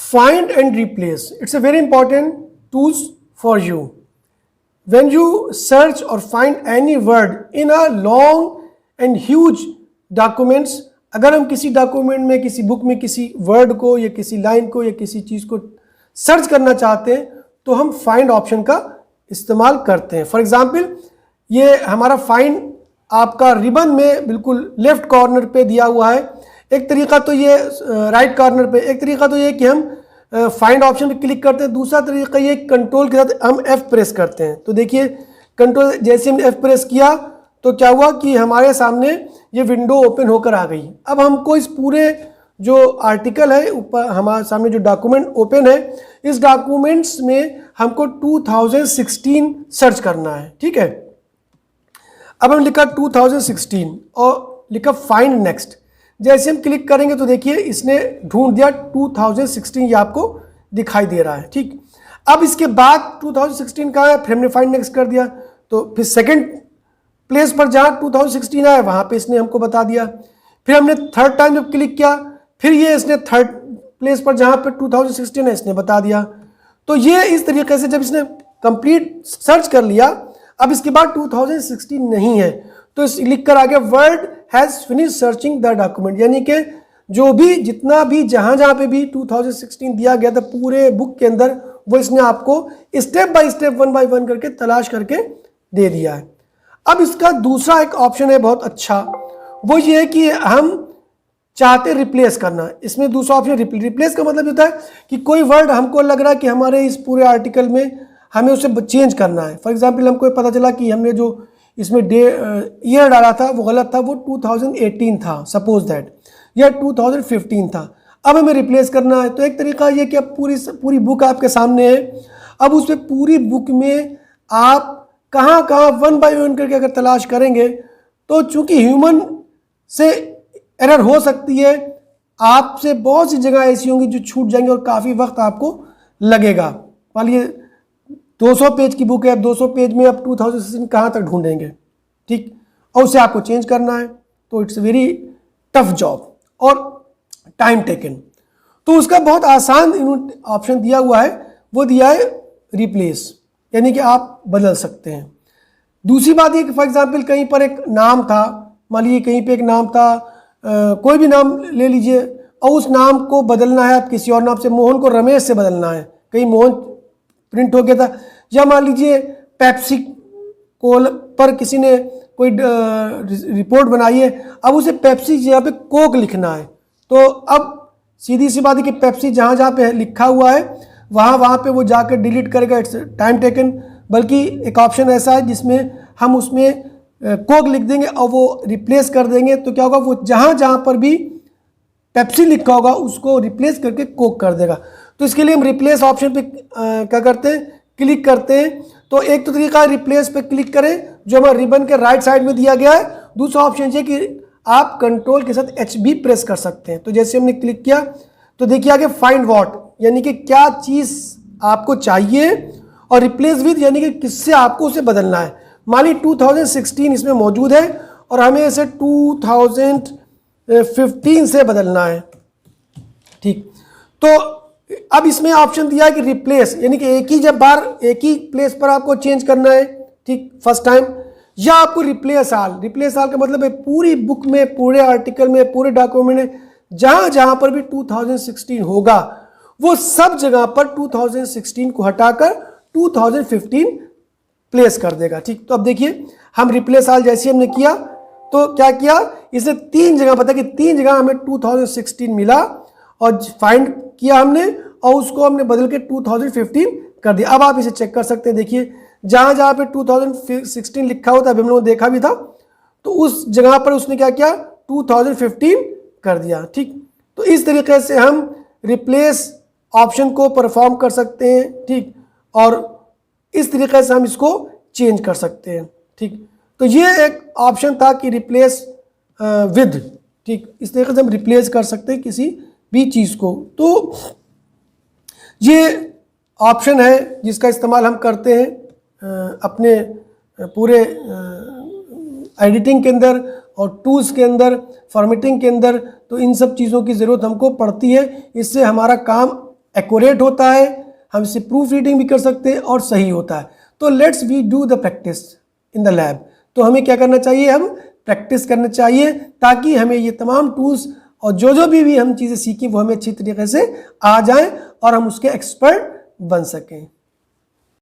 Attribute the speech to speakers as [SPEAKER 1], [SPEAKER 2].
[SPEAKER 1] find and replace, it's a very important tools for you. When you search or find any word in a long and huge documents, अगर हम किसी document में, किसी book में किसी word को या किसी लाइन को या किसी चीज़ को सर्च करना चाहते हैं तो हम फाइंड ऑप्शन का इस्तेमाल करते हैं. फॉर एग्जांपल ये हमारा फाइंड आपका रिबन में बिल्कुल लेफ्ट कॉर्नर पे दिया हुआ है. एक तरीका तो ये राइट कॉर्नर पे, एक तरीका तो ये कि हम फाइंड ऑप्शन पे क्लिक करते हैं. दूसरा तरीका ये कंट्रोल के साथ हम F प्रेस करते हैं. तो देखिए कंट्रोल जैसे हमने F प्रेस किया तो क्या हुआ कि हमारे सामने ये विंडो ओपन होकर आ गई. अब हमको इस पूरे जो आर्टिकल है ऊपर हमारे सामने जो डॉक्यूमेंट ओपन है, इस डॉक्यूमेंट्स में हमको 2016 सर्च करना है. ठीक है, अब हम लिखा 2016 और लिखा फाइंड नेक्स्ट. जैसे हम क्लिक करेंगे तो देखिए इसने ढूंढ दिया 2016, ये आपको दिखाई दे रहा है. ठीक, अब इसके बाद 2016 कहाँ है, फिर हमने फाइंड नेक्स्ट कर दिया. तो फिर सेकंड प्लेस पर जहाँ 2016 आया वहाँ पे इसने हमको बता दिया. फिर हमने थर्ड टाइम जब क्लिक किया फिर ये इसने थर्ड प्लेस पर जहाँ पे 2016 है इसने बता दिया. तो ये इस तरीके से जब इसने कंप्लीट सर्च कर लिया, अब इसके बाद 2016 नहीं है तो इस लिख कर आ गया word has finish searching the document. यानी कि जो भी जितना भी जहाँ पे भी 2016 दिया गया था पूरे बुक के अंदर, वो इसने आपको स्टेप बाय स्टेप 1 बाय 1 करके तलाश करके दे दिया है. अब इसका दूसरा एक ऑप्शन है बहुत अच्छा, वो ये है कि हम चाहते रिप्लेस करना. इसमें दूसरा ऑप्शन रिप्लेस का मतलब होता है कि कोई वर्ड हमको लग रहा है कि हमारे इस पूरे आर्टिकल में हमें उसे चेंज करना है. फॉर एग्जांपल हमको पता चला कि हमने जो इसमें ईयर डाला था वो गलत था, वो 2018 था सपोज दैट, या 2015 था. अब हमें रिप्लेस करना है. तो एक तरीका ये कि अब पूरी बुक आपके सामने है. अब उस पर पूरी बुक में आप कहाँ 1 बाय 1 करके अगर तलाश करेंगे तो चूंकि ह्यूमन से एरर हो सकती है, आपसे बहुत सी जगह ऐसी होंगी जो छूट जाएंगी और काफ़ी वक्त आपको लगेगा. मान लीजिए 200 पेज की बुक है, अब 200 पेज में अब 2016 कहाँ तक ढूंढेंगे. ठीक, और उसे आपको चेंज करना है तो इट्स वेरी टफ जॉब और टाइम टेकन. तो उसका बहुत आसान ऑप्शन दिया हुआ है, वो दिया है रिप्लेस, यानी कि आप बदल सकते हैं. दूसरी बात ये कि फॉर एग्जांपल कहीं पर एक नाम था, मान लीजिए कहीं पे एक नाम था, कोई भी नाम ले लीजिए और उस नाम को बदलना है आप किसी और नाम से, मोहन को रमेश से बदलना है, कहीं मोहन प्रिंट हो गया था. या मान लीजिए पेप्सी कोल पर किसी ने कोई रिपोर्ट बनाई है, अब उसे पेप्सी जगह पे कोक लिखना है. तो अब सीधी सी बात है कि पेप्सी जहाँ पे लिखा हुआ है वहाँ पे वो जाकर डिलीट करेगा, इट्स टाइम टेकन. बल्कि एक ऑप्शन ऐसा है जिसमें हम उसमें कोक लिख देंगे और वो रिप्लेस कर देंगे. तो क्या होगा, वो जहाँ पर भी पेप्सी लिखा होगा उसको रिप्लेस करके कोक कर देगा. तो इसके लिए हम रिप्लेस ऑप्शन पे क्या करते हैं, क्लिक करते हैं. तो एक तो तरीका है रिप्लेस पे क्लिक करें जो हमारे रिबन के राइट साइड में दिया गया है. दूसरा ऑप्शन है कि आप कंट्रोल के साथ H भी प्रेस कर सकते हैं. तो जैसे हमने क्लिक किया तो देखिए आगे फाइंड व्हाट, यानी कि क्या चीज़ आपको चाहिए, और रिप्लेस विद यानी कि किससे आपको उसे बदलना है. मान ली 2016 इसमें मौजूद है और हमें इसे 2015 से बदलना है. ठीक, तो अब इसमें ऑप्शन दिया है कि रिप्लेस, यानी कि एक ही प्लेस पर आपको चेंज करना है. ठीक, फर्स्ट टाइम, या आपको रिप्लेस आल का मतलब है पूरी बुक में, पूरे आर्टिकल में, पूरे डॉक्यूमेंट में जहाँ पर भी 2016 होगा वो सब जगह पर 2016 को हटाकर 2015 प्लेस कर देगा. ठीक, तो अब देखिए हम रिप्लेस आल जैसे हमने किया तो क्या किया, इसने 3 जगह पता कि 3 जगह हमें 2016 मिला और फाइंड किया हमने और उसको हमने बदल के 2015 कर दिया. अब आप इसे चेक कर सकते हैं. देखिए जहाँ पे 2016 लिखा होता है, अभी हम लोगों ने देखा भी था, तो उस जगह पर उसने क्या किया, 2015 कर दिया. ठीक, तो इस तरीके से हम रिप्लेस ऑप्शन को परफॉर्म कर सकते हैं. ठीक, और इस तरीके से हम इसको चेंज कर सकते हैं. ठीक, तो ये एक ऑप्शन था कि रिप्लेस विद. ठीक, इस तरीके से हम रिप्लेस कर सकते हैं किसी भी चीज़ को. तो ये ऑप्शन है जिसका इस्तेमाल हम करते हैं अपने पूरे एडिटिंग के अंदर और टूल्स के अंदर, फॉर्मेटिंग के अंदर. तो इन सब चीज़ों की ज़रूरत हमको पड़ती है, इससे हमारा काम एक्यूरेट होता है, हम इसे प्रूफ रीडिंग भी कर सकते हैं और सही होता है। तो let's we do the practice in the lab. तो हमें क्या करना चाहिए, हम प्रैक्टिस करना चाहिए ताकि हमें ये तमाम टूल्स और जो भी हम चीज़ें सीखें वो हमें अच्छी तरीके से आ जाएं और हम उसके एक्सपर्ट बन सकें।